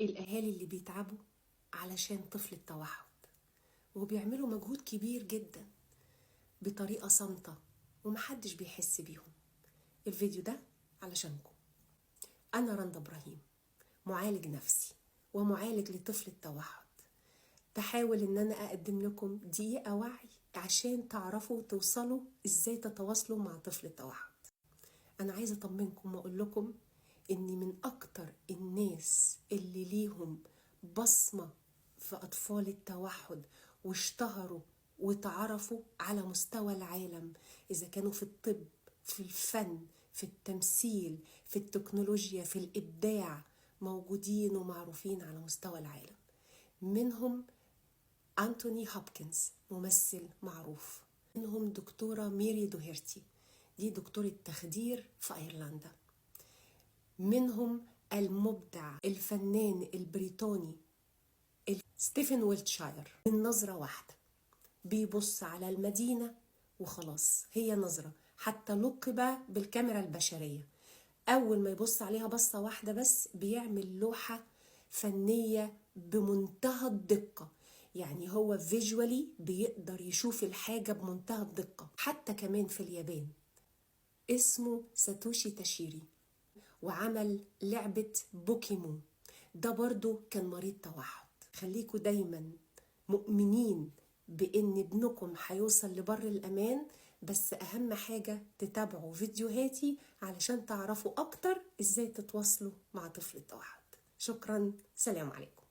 الأهالي اللي بيتعبوا علشان طفل التوحد وبيعملوا مجهود كبير جدا بطريقة صامتة ومحدش بيحس بيهم. الفيديو ده علشانكم. أنا رندا إبراهيم، معالج نفسي ومعالج لطفل التوحد. بحاول إن أنا أقدم لكم دقيقة وعي عشان تعرفوا توصلوا إزاي تتواصلوا مع طفل التوحد. أنا عايزة أطمنكم وأقول لكم إني من أكتر الناس اللي ليهم بصمة في أطفال التوحد واشتهروا وتعرفوا على مستوى العالم، إذا كانوا في الطب، في الفن، في التمثيل، في التكنولوجيا، في الإبداع، موجودين ومعروفين على مستوى العالم. منهم أنتوني هوبكنز، ممثل معروف. منهم دكتورة ميري دوهيرتي، دي دكتورة تخدير في أيرلندا. منهم المبدع الفنان البريطاني ستيفن ويلتشاير. من نظرة واحدة بيبص على المدينة وخلاص، هي نظرة، حتى لقب بالكاميرا البشرية. أول ما يبص عليها بصة واحدة بس بيعمل لوحة فنية بمنتهى الدقة. يعني هو فيجوالي بيقدر يشوف الحاجة بمنتهى الدقة. حتى كمان في اليابان اسمه ساتوشي تاشيري، وعمل لعبة بوكيمون. ده برضو كان مريض توحد. خليكوا دايما مؤمنين بان ابنكم هيوصل لبر الامان، بس اهم حاجة تتابعوا فيديوهاتي علشان تعرفوا اكتر ازاي تتواصلوا مع طفل التوحد. شكرا، سلام عليكم.